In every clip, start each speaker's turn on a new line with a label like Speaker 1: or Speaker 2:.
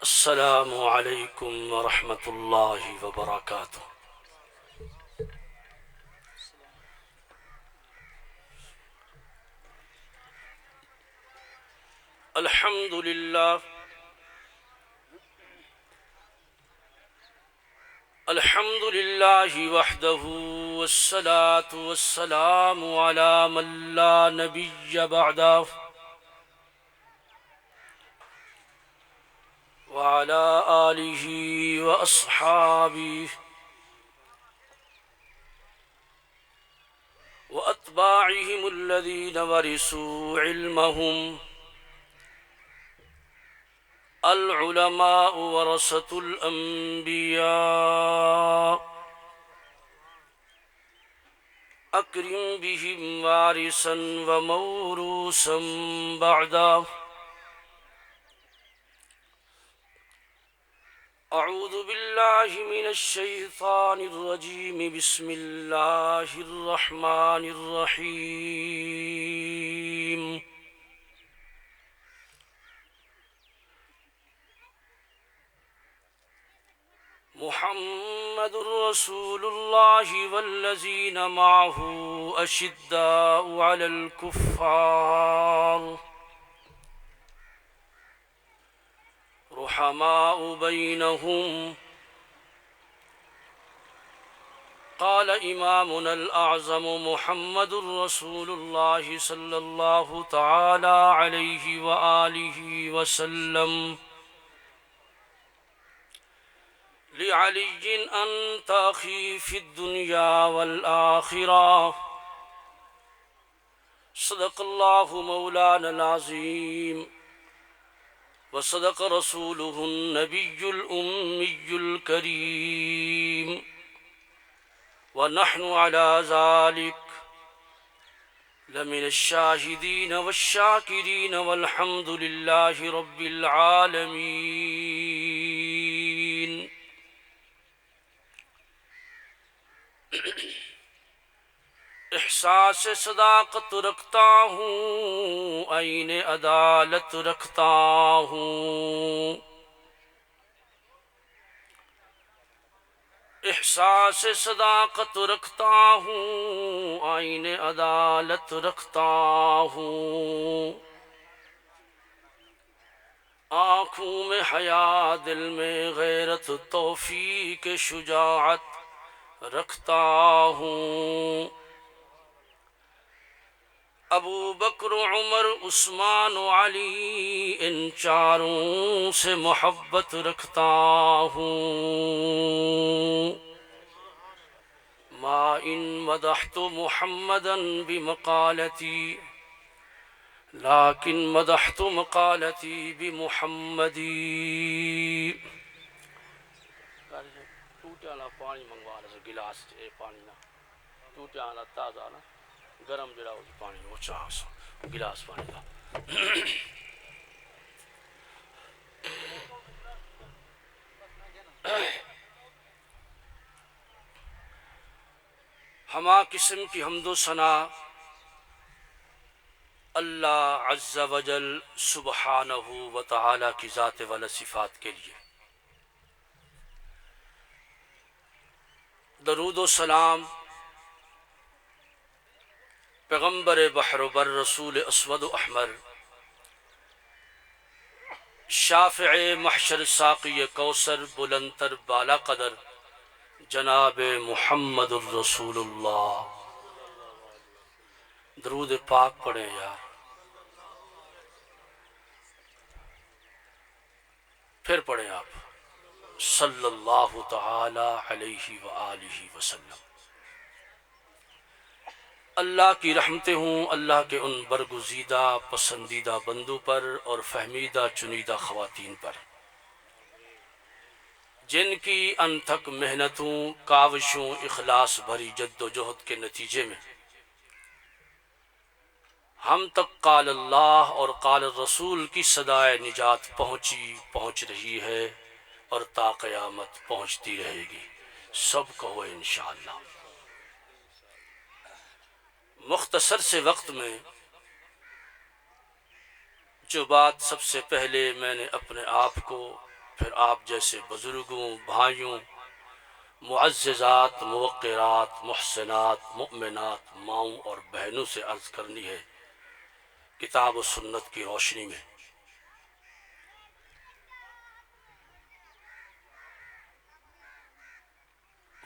Speaker 1: السلام علیکم ورحمۃ اللہ وبرکاتہ۔ الحمد للہ وحدہ والصلاة والسلام علی من لا نبی بعدہ وعلى آلہ وأصحابہ وأتباعهم الذين ورثوا علمهم العلماء ورثة الأنبياء أكرم بهم وارثا وموروثا بعدا۔ أعوذ بالله من الشيطان الرجيم، بسم الله الرحمن الرحيم۔ محمد رسول الله والذين معه أشداء على الكفار رحماء بينهم۔ قال إمامنا الأعظم محمد رسول الله صلى الله تعالى عليه وآله وسلم: لعلي أنت أخي في الدنيا والآخرة، صدق الله مولانا العظيم وصدق رسوله النبي الأمي الكريم، ونحن على ذلك لمن الشاهدين والشاكرين، والحمد لله رب العالمين۔ احساس صداقت رکھتا ہوں، عین عدالت رکھتا ہوں، احساس صداقت رکھتا ہوں، عین عدالت رکھتا ہوں، آنکھوں میں حیا دل میں غیرت توفیق شجاعت رکھتا ہوں، ابو بکر عمر عثمان و علی ان چاروں سے محبت رکھتا ہوں، ما ان مدحت محمدا بمقالتی لیکن مدحت مقالتی بمحمدی۔ ٹوٹے والا پانی منگوا رہے گلاس پانی نہ ٹوٹے والا تازہ نا گرم جڑا ہو پانی وہ چاہ سو گلاس پانی کا۔ ہما قسم کی حمد و ثنا اللہ عز و جل سبحانہ و تعالی کی ذات والا صفات کے لیے، درود و سلام پیغمبر بحر و بر رسول اسود و احمر، شافع محشر ساقی کوثر بلندتر بالا قدر جناب محمد الرسول اللہ۔ درود پاک پڑھیں یار، پھر پڑھیں آپ صلی اللہ تعالی علیہ وآلہ وسلم۔ اللہ کی رحمتیں ہوں اللہ کے ان برگزیدہ پسندیدہ بندوں پر اور فہمیدہ چنیدہ خواتین پر، جن کی انتھک محنتوں کاوشوں اخلاص بھری جد و جہد کے نتیجے میں ہم تک قال اللہ اور قال الرسول کی صدائے نجات پہنچ رہی ہے اور تا قیامت پہنچتی رہے گی۔ سب کہو انشاءاللہ۔ مختصر سے وقت میں جو بات سب سے پہلے میں نے اپنے آپ کو پھر آپ جیسے بزرگوں، بھائیوں، معززات، موقرات، محسنات، مؤمنات ماؤں اور بہنوں سے عرض کرنی ہے کتاب و سنت کی روشنی میں،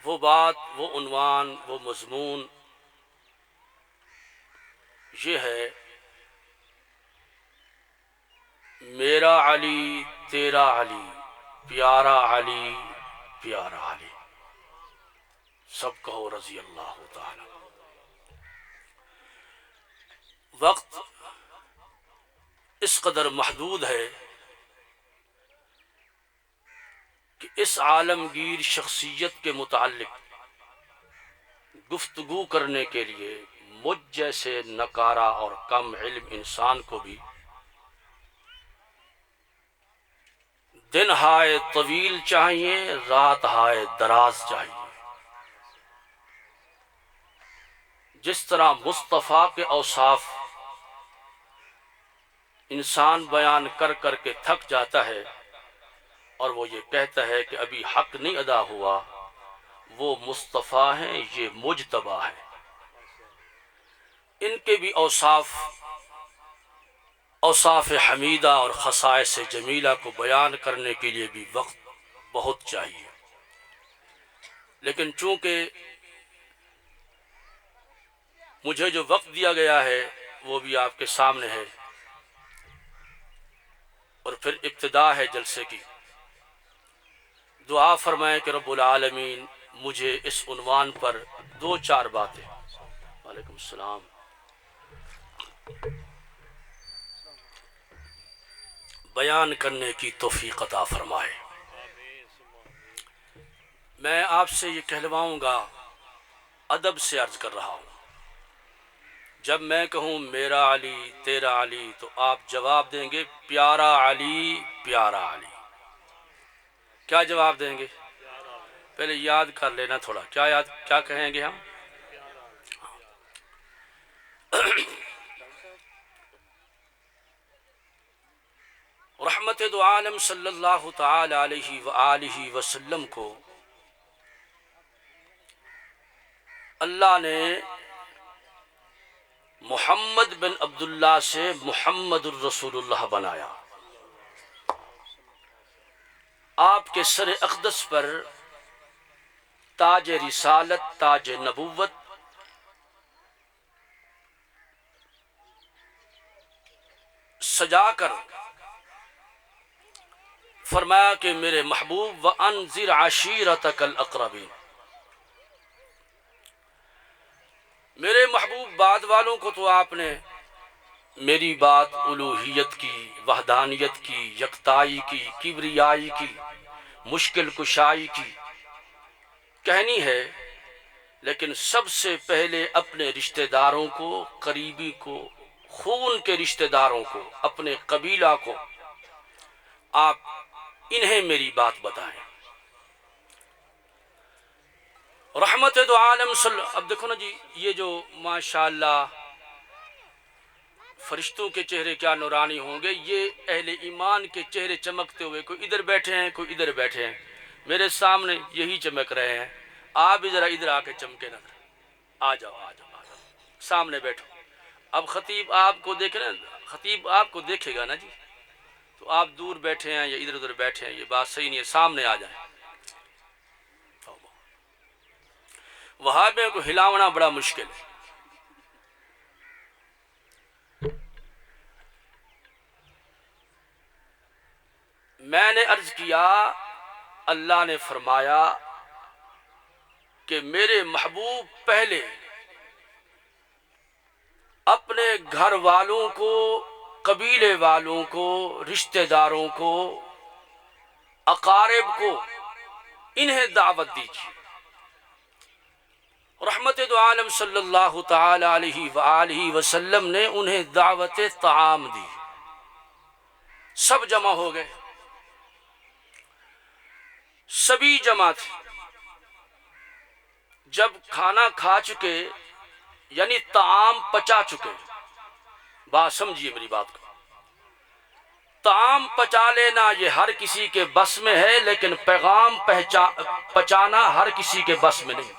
Speaker 1: وہ بات، وہ عنوان، وہ مضمون یہ ہے: میرا علی تیرا علی، پیارا علی پیارا علی، سب کہو رضی اللہ تعالی۔ وقت اس قدر محدود ہے کہ اس عالمگیر شخصیت کے متعلق گفتگو کرنے کے لیے مجھ جیسے نکارہ اور کم علم انسان کو بھی دن ہائے طویل چاہیے، رات ہائے دراز چاہیے۔ جس طرح مصطفیٰ کے اوصاف انسان بیان کر کر کے تھک جاتا ہے اور وہ یہ کہتا ہے کہ ابھی حق نہیں ادا ہوا، وہ مصطفیٰ ہیں، یہ مجتبیٰ ہے۔ ان کے بھی اوصاف حمیدہ اور خصائص جمیلہ کو بیان کرنے کے لیے بھی وقت بہت چاہیے، لیکن چونکہ مجھے جو وقت دیا گیا ہے وہ بھی آپ کے سامنے ہے، اور پھر ابتدا ہے جلسے کی، دعا فرمائیں کہ رب العالمین مجھے اس عنوان پر دو چار باتیں، وعلیکم السلام، بیان کرنے کی توفیق عطا فرمائے۔ میں آپ سے یہ کہلواؤں گا، ادب سے عرض کر رہا ہوں، جب میں کہوں میرا علی تیرا علی تو آپ جواب دیں گے پیارا علی پیارا علی۔ کیا جواب دیں گے؟ پہلے یاد کر لینا تھوڑا، کیا کہیں گے ہم؟ رحمت دو عالم صلی اللہ تعالی علیہ وآلہ وسلم کو اللہ نے محمد بن عبداللہ سے محمد الرسول اللہ بنایا۔ آپ کے سر اقدس پر تاج رسالت، تاج نبوت سجا کر فرمایا کہ میرے محبوب وَأَنذِرْ عَشِيرَتَكَ الْأَقْرَبِينَ، میرے محبوب بعد والوں کو تو آپ نے میری بات الوہیت کی، وحدانیت کی، یکتائی کی، کبریائی کی، مشکل کشائی کی کہنی ہے، لیکن سب سے پہلے اپنے رشتہ داروں کو، قریبی کو، خون کے رشتہ داروں کو، اپنے قبیلہ کو آپ انہیں میری بات بتائیں۔ رحمت دو عالم اب دیکھو نا جی، یہ جو ماشاءاللہ فرشتوں کے چہرے کیا نورانی ہوں گے، یہ اہل ایمان کے چہرے چمکتے ہوئے، کوئی ادھر بیٹھے ہیں کوئی ادھر بیٹھے ہیں، میرے سامنے یہی چمک رہے ہیں، آپ بھی ذرا ادھر آ کے چمکے نہ، آ جاؤ آ جاؤ آ جاؤ، سامنے بیٹھو۔ اب خطیب آپ کو دیکھے نا، خطیب آپ کو دیکھے گا نا جی، تو آپ دور بیٹھے ہیں یا ادھر ادھر بیٹھے ہیں، یہ بات صحیح نہیں ہے، سامنے آ جائیں۔ وہابیوں کو ہلاونا بڑا مشکل ہے۔ میں نے عرض کیا، اللہ نے فرمایا کہ میرے محبوب پہلے اپنے گھر والوں کو، قبیلے والوں کو، رشتہ داروں کو، اقارب کو، انہیں دعوت دیجیے۔ رحمت دو عالم صلی اللہ تعالی علیہ وآلہ وسلم نے انہیں دعوت طعام دی، سب جمع ہو گئے، سبھی جمع تھے۔ جب کھانا کھا چکے، یعنی طعام پچا چکے، بات سمجھیے میری بات کو، طعام پچا لینا یہ ہر کسی کے بس میں ہے، لیکن پیغام پچانا ہر کسی کے بس میں نہیں۔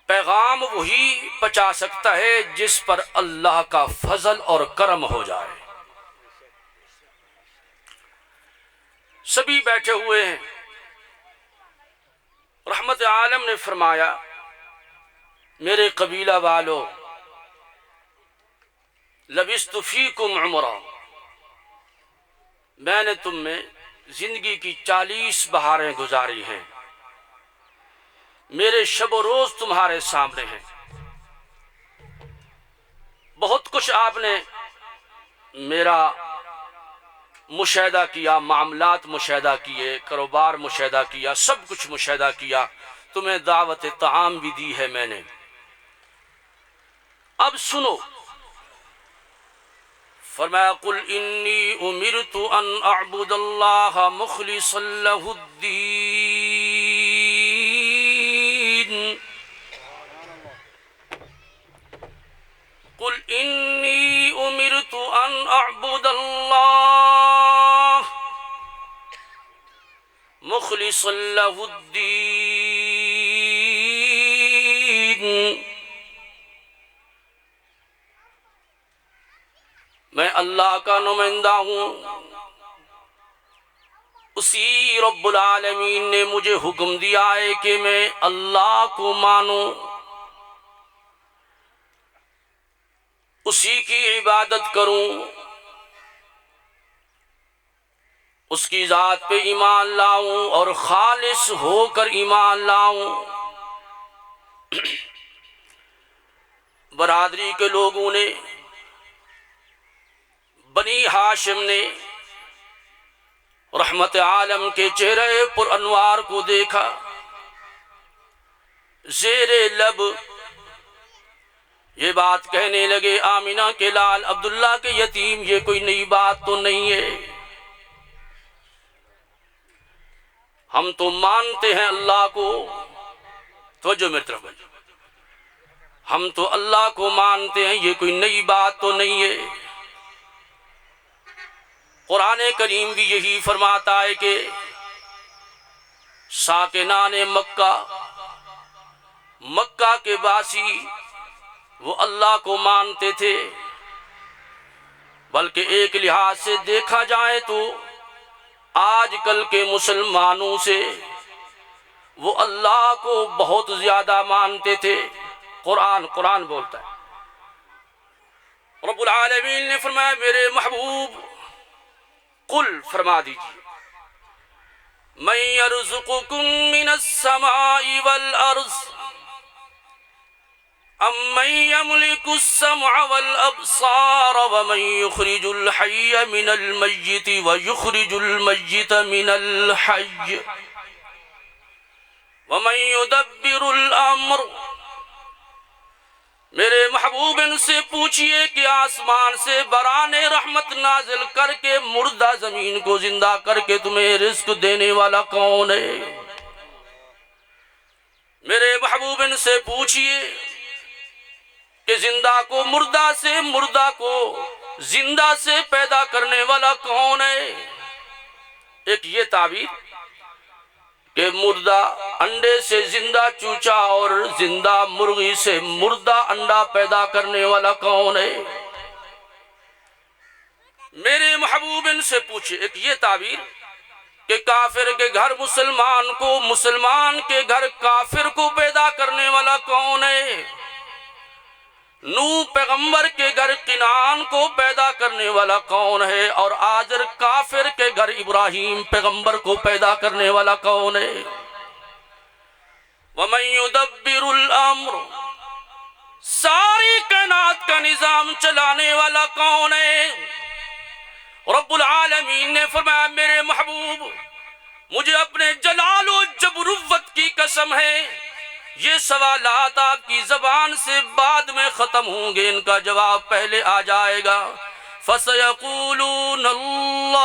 Speaker 1: پیغام وہی پچا سکتا ہے جس پر اللہ کا فضل اور کرم ہو جائے۔ سبھی بیٹھے ہوئے ہیں، رحمت عالم نے فرمایا میرے قبیلہ والو، لبثت فیکم عمرا، میں نے تم میں زندگی کی 40 بہاریں گزاری ہیں، میرے شب و روز تمہارے سامنے ہیں، بہت کچھ آپ نے میرا مشاہدہ کیا، معاملات مشاہدہ کیے، کاروبار مشاہدہ کیا، سب کچھ مشاہدہ کیا، تمہیں دعوت طعام بھی دی ہے میں نے۔ اب سنو، فرمایا قل انی امرت ان اعبد اللہ مخلصا لہ الدین، قل انی امرت ان اعبد اللہ مخلصا لہ الدین، میں اللہ کا نمائندہ ہوں، اسی رب العالمین نے مجھے حکم دیا ہے کہ میں اللہ کو مانوں، اسی کی عبادت کروں، اس کی ذات پہ ایمان لاؤں اور خالص ہو کر ایمان لاؤں۔ برادری کے لوگوں نے، بنی ہاشم نے رحمت عالم کے چہرے پر انوار کو دیکھا، زیر لب یہ بات کہنے لگے آمینہ کے لال عبداللہ کے یتیم، یہ کوئی نئی بات تو نہیں ہے، ہم تو مانتے ہیں اللہ کو، توجہ میری طرف، ہم تو اللہ کو مانتے ہیں، یہ کوئی نئی بات تو نہیں ہے۔ قرآن کریم بھی یہی فرماتا ہے کہ ساکنان مکہ، مکہ کے باسی وہ اللہ کو مانتے تھے، بلکہ ایک لحاظ سے دیکھا جائے تو آج کل کے مسلمانوں سے وہ اللہ کو بہت زیادہ مانتے تھے۔ قرآن بولتا ہے، رب العالمین نے فرمایا میرے محبوب قل فرما دیجیے، من یرزقکم من السماء والارض امن یملک السمع والابصار ومن یخرج الحی من المیت ویخرج المیت من الحی ومن یدبر الامر، میرے محبوب ان سے پوچھئے کہ آسمان سے بران رحمت نازل کر کے مردہ زمین کو زندہ کر کے تمہیں رزق دینے والا کون ہے؟ میرے محبوب ان سے پوچھئے کہ زندہ کو مردہ سے، مردہ کو زندہ سے پیدا کرنے والا کون ہے؟ ایک یہ تعبیر کہ مردہ انڈے سے زندہ چوچا اور زندہ مرغی سے مردہ انڈا پیدا کرنے والا کون ہے؟ میرے محبوب ان سے پوچھے ایک یہ تعبیر کہ کافر کے گھر مسلمان کو، مسلمان کے گھر کافر کو پیدا کرنے والا کون ہے؟ نوح پیغمبر کے گھر کنعان کو پیدا کرنے والا کون ہے؟ اور آجر کافر کے گھر ابراہیم پیغمبر کو پیدا کرنے والا کون ہے؟ وَمَن يُدَبِّرُ الْأَمْرُ، ساری کائنات کا نظام چلانے والا کون ہے؟ رب العالمین نے فرمایا میرے محبوب مجھے اپنے جلال و جبروت کی قسم ہے، یہ سوالات آپ کی زبان سے بعد میں ختم ہوں گے، ان کا جواب پہلے آ جائے گا۔ فَسَيَقُولُونَ اللَّهُ،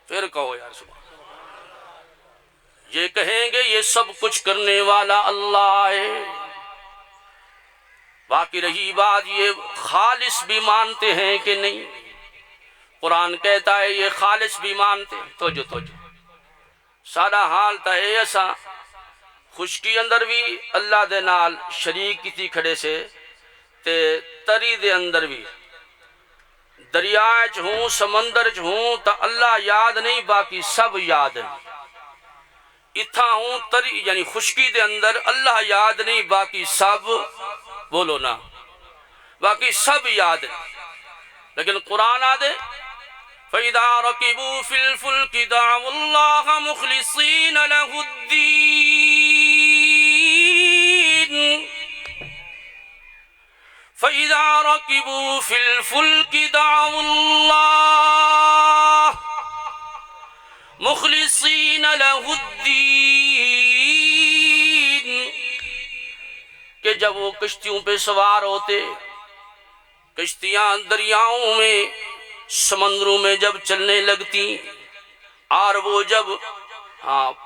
Speaker 1: پھر کہو یار سبحان، یہ کہیں گے یہ سب کچھ کرنے والا اللہ ہے۔ باقی رہی بات یہ خالص بھی مانتے ہیں کہ نہیں، قرآن کہتا ہے یہ خالص بھی مانتے ہیں۔ توجہ سارا حال تا ہے ایسا خشکی اندر بھی اللہ دے نال شریک کیتی کھڑے سے تے تری دے اندر بھی دریائے چ ہوں سمندر چ ہوں تا اللہ یاد نہیں باقی سب یاد ہیں، اتھا ہوں تری یعنی خشکی دے اندر اللہ یاد نہیں باقی سب، بولو نا، باقی سب یاد ہیں۔ لیکن قرآن آدھے فَإِذَا رَكِبُوا فِي الْفُلْكِ دَعَوُا اللَّهَ مُخْلِصِينَ لَهُ الدِّينَ فَإِذَا رَكِبُوا فِي الْفُلْكِ دَعَوُا اللَّهَ مُخْلِصِينَ لَهُ الدِّينَ کہ جب وہ کشتیوں پہ سوار ہوتے، کشتیاں دریاؤں میں سمندروں میں جب چلنے لگتی اور وہ جب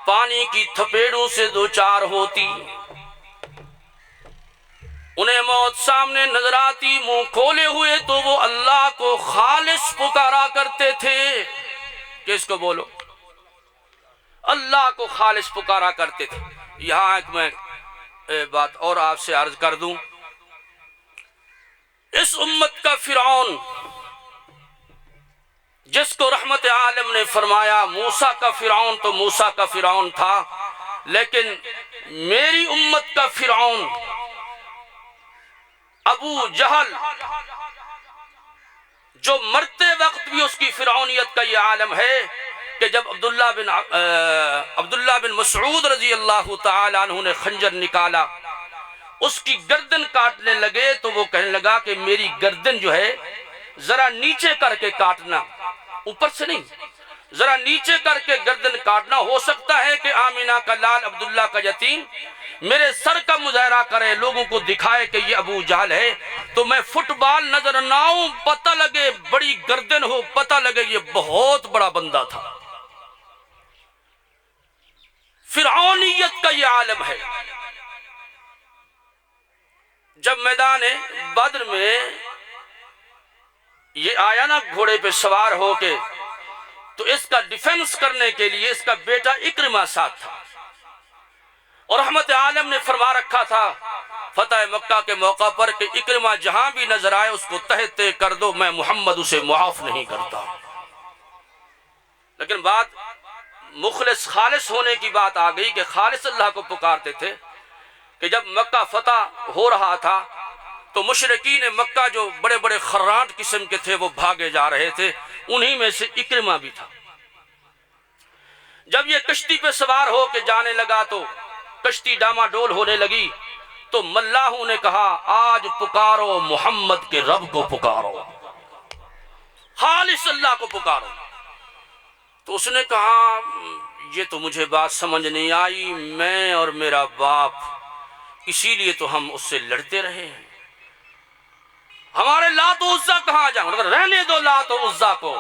Speaker 1: پانی کی تھپیڑوں سے دوچار ہوتی، انہیں موت سامنے نظر آتی، منہ کھولے ہوئے تو وہ اللہ کو خالص پکارا کرتے تھے۔ کس کو بولو؟ اللہ کو خالص پکارا کرتے تھے۔ یہاں ایک میں بات اور آپ سے عرض کر دوں، اس امت کا فرعون جس کو رحمت عالم نے فرمایا موسیٰ کا فرعون تو موسیٰ کا فرعون تھا، لیکن میری امت کا فرعون ابو جہل جو مرتے وقت بھی اس کی فرعونیت کا یہ عالم ہے کہ جب عبداللہ بن مسعود رضی اللہ تعالیٰ عنہ نے خنجر نکالا، اس کی گردن کاٹنے لگے تو وہ کہنے لگا کہ میری گردن جو ہے ذرا نیچے کر کے کاٹنا، اوپر سے نہیں، ذرا نیچے کر کے گردن کاٹنا، ہو سکتا ہے کہ آمینہ کا لال عبداللہ کا یتیم میرے سر کا مظاہرہ کرے، لوگوں کو دکھائے کہ یہ ابو جہل ہے، تو میں فٹ بال نظر نہ آؤں، پتہ لگے بڑی گردن ہو، پتہ لگے یہ بہت بڑا بندہ تھا۔ فرعونیت کا یہ عالم ہے۔ جب میدان بدر میں یہ آیا نا گھوڑے پہ سوار ہو کے، تو اس کا ڈیفنس کرنے کے لیے اس کا بیٹا اکرمہ ساتھ تھا، اور رحمت عالم نے فرما رکھا تھا فتح مکہ کے موقع پر کہ اکرمہ جہاں بھی نظر آئے اس کو تہ تہ کر دو، میں محمد اسے معاف نہیں کرتا۔ لیکن بات مخلص خالص ہونے کی بات آ گئی کہ خالص اللہ کو پکارتے تھے کہ جب مکہ فتح ہو رہا تھا تو مشرکین مکہ جو بڑے بڑے خراٹ قسم کے تھے وہ بھاگے جا رہے تھے، انہی میں سے اکرمہ بھی تھا۔ جب یہ کشتی پہ سوار ہو کے جانے لگا تو کشتی ڈاما ڈول ہونے لگی، تو ملاحوں نے کہا آج پکارو محمد کے رب کو پکارو، خالص اللہ کو پکارو۔ تو اس نے کہا یہ تو مجھے بات سمجھ نہیں آئی، میں اور میرا باپ اسی لیے تو ہم اس سے لڑتے رہے ہیں، ہمارے لات و عزا کہاں جائیں؟ رہنے دو لات و عزا کو،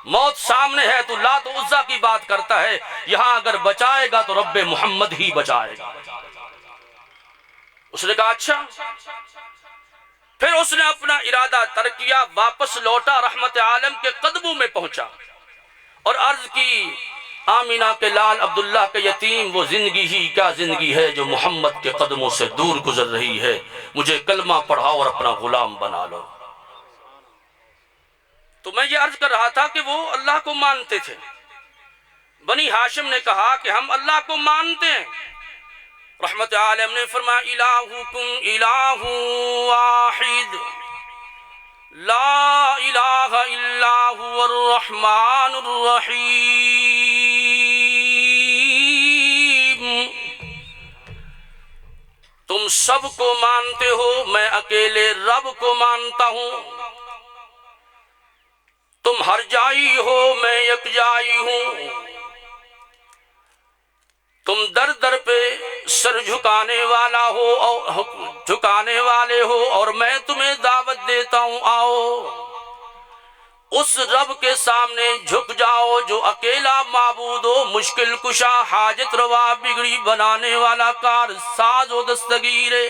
Speaker 1: موت سامنے ہے تو لات و عزا کی بات کرتا ہے، یہاں اگر بچائے گا تو رب محمد ہی بچائے گا۔ اس نے کہا اچھا۔ پھر اس نے اپنا ارادہ ترک کیا، واپس لوٹا، رحمت عالم کے قدموں میں پہنچا اور عرض کی آمینہ کے لال عبداللہ کے یتیم وہ زندگی ہی کیا زندگی ہے جو محمد کے قدموں سے دور گزر رہی ہے، مجھے کلمہ پڑھاؤ اور اپنا غلام بنا لو۔ تو میں یہ عرض کر رہا تھا کہ وہ اللہ کو مانتے تھے۔ بنی ہاشم نے کہا کہ ہم اللہ کو مانتے ہیں، رحمت عالم نے فرمایا الہکم الہ واحد لا الہ الا هو الرحمن الرحیم، تم سب کو مانتے ہو، میں اکیلے رب کو مانتا ہوں، تم ہر جائی ہو، میں یک جائی ہوں، تم در در پہ سر جھکانے والا ہو اور جھکانے والے ہو، اور میں تمہیں دعوت دیتا ہوں آؤ اس رب کے سامنے جھک جاؤ جو اکیلا معبود ہو، مشکل کشا، حاجت روا، بگڑی بنانے والا، کار ساز و دستگیر ہے۔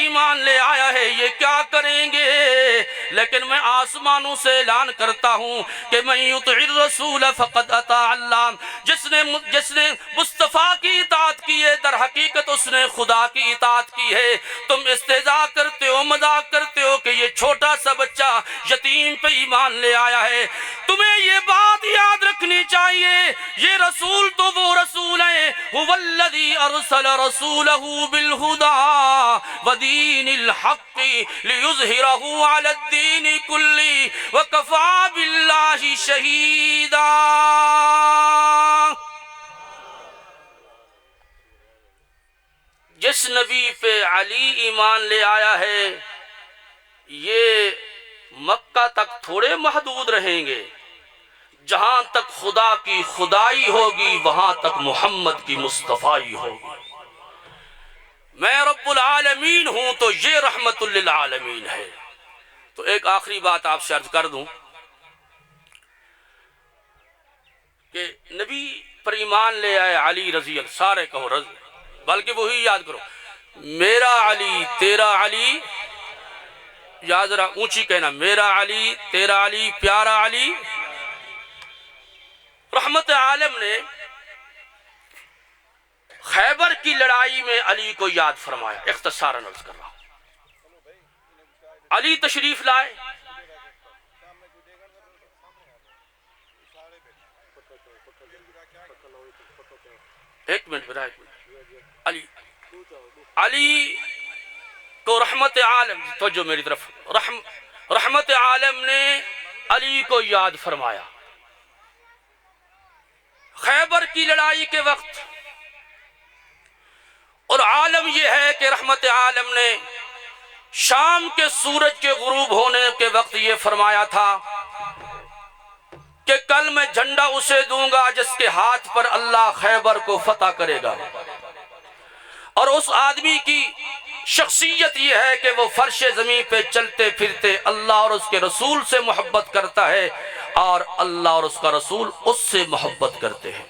Speaker 1: ایمان لے آیا ہے یہ کیا کریں گے؟ لیکن میں آسمانوں سے اعلان کرتا ہوں کہ من یطع الرسول فقد اطاع اللہ، جس نے مصطفیٰ کی اطاعت کی ہے در حقیقت اس نے خدا کی اطاعت کی ہے۔ تم استہزاء کرتے ہو، مذاق کرتے ہو کہ یہ چھوٹا سا بچہ یتیم پہ ایمان لے آیا ہے، تمہیں یہ بات یاد رکھنی چاہیے یہ رسول تو وہ رسول ہیں، هو الذی ارسل رسولہ بالہدی ودین الحق لیظہرہ علی الدین کلہ وکفی باللہ شہیدا۔ جس نبی پہ علی ایمان لے آیا ہے یہ مکہ تک تھوڑے محدود رہیں گے، جہاں تک خدا کی خدائی ہوگی وہاں تک محمد کی مصطفائی ہوگی۔ میں رب العالمین ہوں تو یہ رحمت للعالمین ہے۔ تو ایک آخری بات آپ سے عرض کر دوں کہ نبی پر ایمان لے آئے علی رضی اللہ، سارے کہو رضی، بلکہ وہی یاد کرو، میرا علی تیرا علی، یاد ذرا اونچی کہنا، میرا علی تیرا علی پیارا علی۔ رحمت عالم نے خیبر کی لڑائی میں علی کو یاد فرمایا، اختصاراً عرض کر رہا ہوں۔ علی تشریف لائے، ایک منٹ برائے، علی کو رحمت عالم، توجہ میری طرف، رحمت عالم نے علی کو یاد فرمایا خیبر کی لڑائی کے وقت، اور عالم یہ ہے کہ رحمت عالم نے شام کے سورج کے غروب ہونے کے وقت یہ فرمایا تھا کہ کل میں جھنڈا اسے دوں گا جس کے ہاتھ پر اللہ خیبر کو فتح کرے گا، اور اس آدمی کی شخصیت یہ ہے کہ وہ فرش زمین پہ چلتے پھرتے اللہ اور اس کے رسول سے محبت کرتا ہے، اور اللہ اور اس کا رسول اس سے محبت کرتے ہیں۔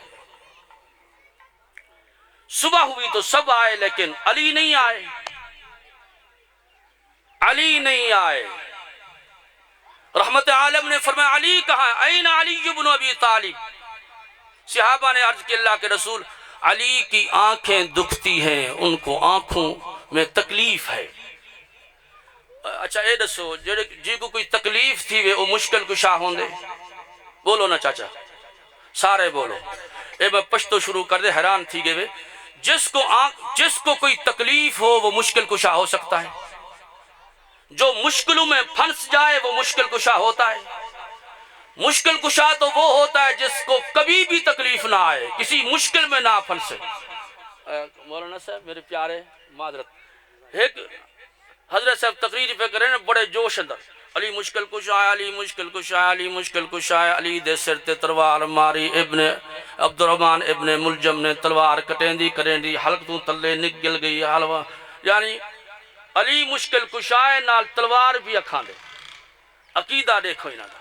Speaker 1: صبح ہوئی تو سب آئے لیکن علی نہیں آئے، علی نہیں آئے۔ رحمت عالم نے فرمایا علی کہاں؟ این علی بن ابی طالب۔ صحابہ نے عرض کی اللہ کے رسول علی کی آنکھیں دکھتی ہیں، ان کو آنکھوں میں تکلیف ہے۔ اچھا اے دسو جی کو کوئی تکلیف تھی وہ مشکل کشا ہوں دے؟ بولو نا چاچا، سارے بولو۔ اے میں پشتو شروع کر دے، حیران تھی گئے جس کو کوئی تکلیف ہو وہ مشکل کشا ہو سکتا ہے، جو مشکلوں میں پھنس جائے وہ مشکل کشا ہوتا ہے۔ مشکل کشا تو وہ ہوتا ہے جس کو کبھی بھی تکلیف نہ آئے، کسی مشکل میں نہ پھنسے۔ مولانا صاحب میرے پیارے، معذرت، ایک حضرت صاحب تقریر پہ کریں نا بڑے جوش اندر، علی مشکل کشا ہے، علی مشکل کشا ہے، علی مشکل کشا ہے، علی دے سر تے تلوار ماری، ابن عبد الرحمن ابن ملجم نے تلوار کٹیندی کریں حلق تو تلے نگل گئی حلوہ، یعنی علی مشکل کشا ہے نال تلوار بھی اکھاں دے۔ عقیدہ دیکھو انہاں دا،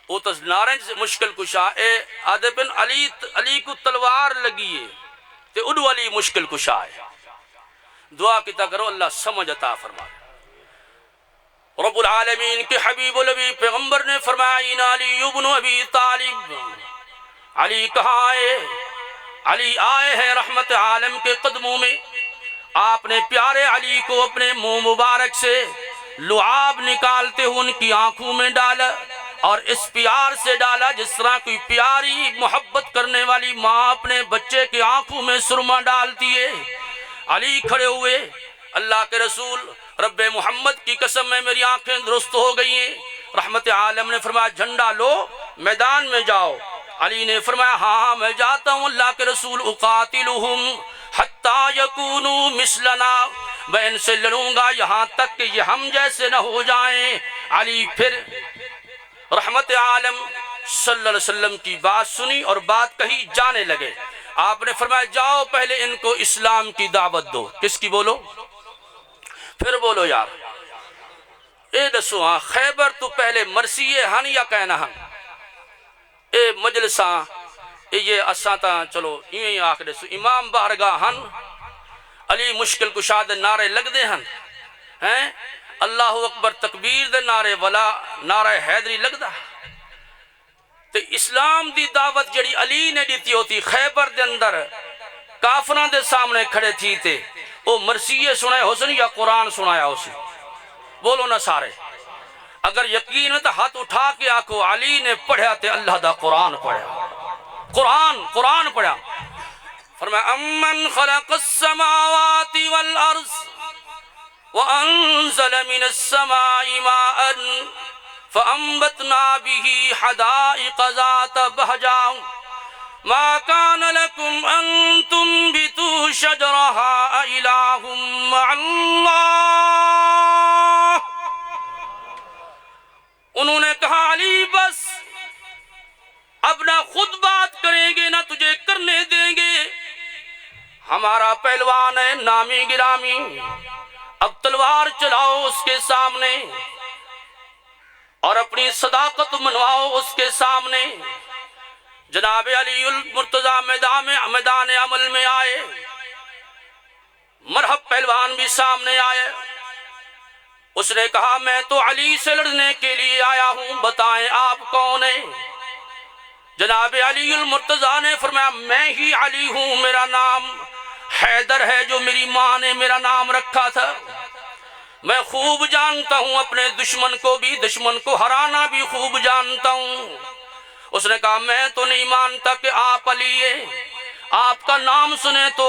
Speaker 1: وہ تو نارنج سے مشکل کشا اے آدھے بن علی کو تلوار لگی ہے تے اڈو علی مشکل کشا ہے۔ دعا کیتا کرو اللہ سمجھ عطا فرمائے۔ رب العالمین کے حبیب النبی پیغمبر نے فرمایا علی ابن ابی طالب، علی کہاں آئے؟ علی آئے ہیں رحمت عالم کے قدموں میں۔ آپ نے پیارے علی کو اپنے منہ مبارک سے لعاب نکالتے ہوئے ان کی آنکھوں میں ڈالا، اور اس پیار سے ڈالا جس طرح کوئی پیاری محبت کرنے والی ماں اپنے بچے کی آنکھوں میں سرما ڈالتی ہے۔ علی کھڑے ہوئے، اللہ کے رسول رب محمد کی قسم میں میری آنکھیں درست ہو گئی ہیں۔ رحمت عالم نے فرمایا جھنڈا لو میدان میں جاؤ۔ علی نے فرمایا ہاں میں جاتا ہوں اللہ کے رسول، اقاتلہم حتی یکونوا مثلنا، میں ان سے لڑوں گا یہاں تک کہ یہ ہم جیسے نہ ہو جائیں۔ علی پھر رحمت عالم صلی اللہ علیہ وسلم کی بات سنی اور بات کہی جانے لگے۔ آپ نے فرمایا جاؤ پہلے ان کو اسلام کی دعوت دو۔ کس کی بولو؟ پھر بولو یار، اے دسو ہاں خیبر تو پہلے مرثیے ہن یا کہنا ہن؟ اے مجلساں اے یہ اساں تا چلو ایویں آکھ دسو امام بارگاہ ہن، علی مشکل کشا دے نعرے لگدے ہیں اللہ اکبر تکبیر دے نعرے ولا نعرہ حیدری لگدا تے اسلام دی دعوت جڑی علی نے دیتی ہوتی خیبر دے اندر کافراں دے سامنے کھڑے تھی تے او مرثیے سنائے حسن یا قرآن سنایا حسن؟ بولو نا سارے، اگر یقین ہے تو ہاتھ اٹھا کے آکھو علی نے پڑھیا تے اللہ دا قرآن پڑھیا، قرآن پڑھیا۔ فرمایا امن خلق السماوات والارض وانزل من السماء ماء فانبتنا به حدائق ذات بہجہ ما كان لكم ان تنبتوا شجرها اإله مع اللہ۔ انہوں نے کہا علی بس اب نہ خود بات کریں گے نہ تجھے کرنے دیں گے، ہمارا پہلوان ہے نامی گرامی، اب تلوار چلاؤ اس کے سامنے اور اپنی صداقت منواؤ اس کے سامنے۔ جناب علی المرتضیٰ میدان عمل میں آئے، مرحب پہلوان بھی سامنے آئے، اس نے کہا میں تو علی سے لڑنے کے لیے آیا ہوں، بتائیں آپ کون ہیں؟ جناب علی المرتضیٰ نے فرمایا میں ہی علی ہوں، میرا نام حیدر ہے جو میری ماں نے میرا نام رکھا تھا، میں خوب جانتا ہوں اپنے دشمن کو بھی، دشمن کو ہرانا بھی خوب جانتا ہوں۔ اس نے کہا میں تو نہیں مانتا کہ آپ علی ہیں، آپ کا نام سنے تو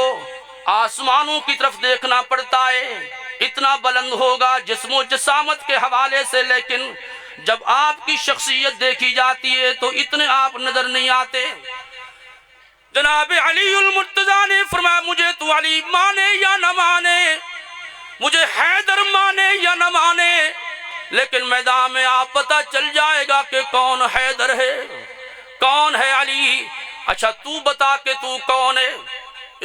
Speaker 1: آسمانوں کی طرف دیکھنا پڑتا ہے، اتنا بلند ہوگا جسم و جسامت کے حوالے سے، لیکن جب آپ کی شخصیت دیکھی جاتی ہے تو اتنے آپ نظر نہیں آتے۔ جناب علی المرتضیٰ نے فرمایا مجھے تو علی مانے یا نہ مانے، مجھے حیدر مانے یا نہ مانے، لیکن میدان میں آپ پتہ چل جائے گا کہ کون حیدر ہے کون ہے علی۔ اچھا تو بتا کہ تو کون ہے؟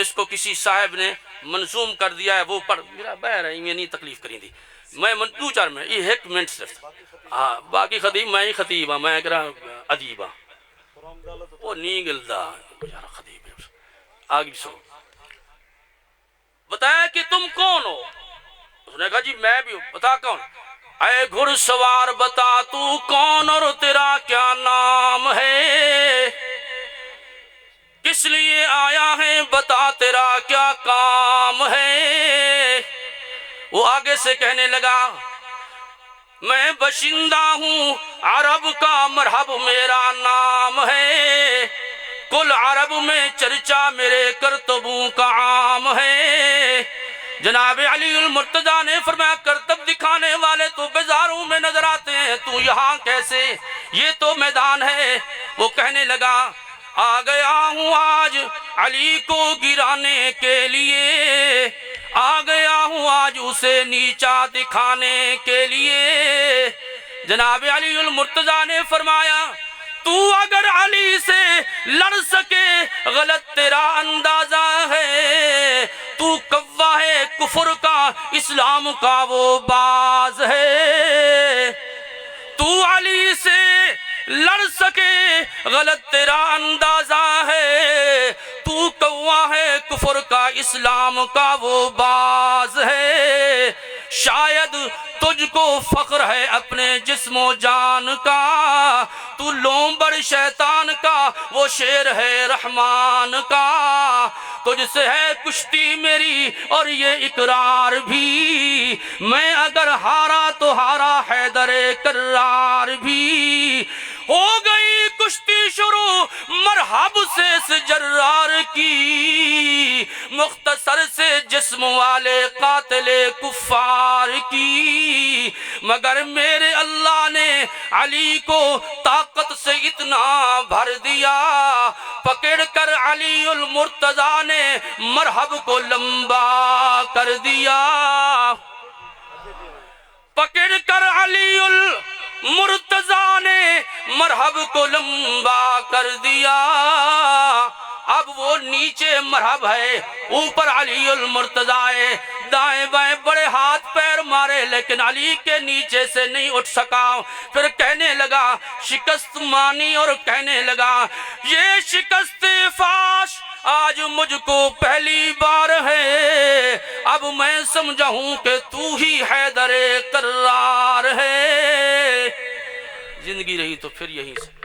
Speaker 1: اس کو کسی صاحب نے منظوم کر دیا ہے، وہ پڑھ میرا بہر ہے میں نہیں تکلیف کریں دی، میں دو چار میں یہ ایک منٹ صرف، ہاں باقی خطیب میں ہی خطیب ہاں، میں کہہ رہا عجیب ہاں وہ نہیں گلدا یار خطیب ہے۔ آگے سو بتایا کہ تم کون ہو؟ اس نے کہا جی میں بھی ہوں۔ بتا کون؟ اے گھڑ سوار بتا تو کون اور تیرا کیا نام ہے، کس لیے آیا ہے بتا تیرا کیا کام ہے۔ وہ آگے سے کہنے لگا میں باشندہ ہوں عرب کا، مرحب میرا نام ہے، کل عرب میں چرچا میرے کرتبوں کا عام ہے۔ جناب علی المرتضیٰ نے فرمایا کرتب دکھانے والے تو بازاروں میں نظر آتے ہیں، تو یہاں کیسے؟ یہ تو میدان ہے۔ وہ کہنے لگا آ گیا ہوں آج علی کو گرانے کے لیے، آ گیا ہوں آج اسے نیچا دکھانے کے لیے۔ جناب علی المرتضیٰ نے فرمایا تو اگر علی سے لڑ سکے غلط تیرا اندازہ ہے، تو کوا ہے کفر کا اسلام کا وہ باز ہے۔ تو علی سے لڑ سکے غلط تیرا اندازہ ہے، تو کوا ہے کفر کا اسلام کا وہ باز ہے۔ شاید تجھ کو فخر ہے اپنے جسم و جان کا، تو لومبڑ شیطان کا وہ شیر ہے رحمان کا، تجھ سے ہے کشتی میری اور یہ اقرار بھی، میں اگر ہارا تو ہارا حیدر کرار بھی۔ ہو گئی کشتی شروع مرحب سے اس جرار کی، مختصر سے جسم والے قاتل کفار کی، مگر میرے اللہ نے علی کو طاقت سے اتنا بھر دیا، پکڑ کر علی المرتضیٰ نے مرحب کو لمبا کر دیا، پکڑ کر علی المرتضیٰ نے مرحب کو لمبا کر دیا۔ اب وہ نیچے مرحب ہے، اوپر علی المرتضیٰ ہے، دائیں بائیں بڑے ہاتھ پیر مارے لیکن علی کے نیچے سے نہیں اٹھ سکا۔ پھر کہنے لگا شکست مانی اور کہنے لگا یہ شکست فاش آج مجھ کو پہلی بار ہے، اب میں سمجھا ہوں کہ تو ہی حیدر کرار ہے۔ زندگی رہی تو پھر یہیں سے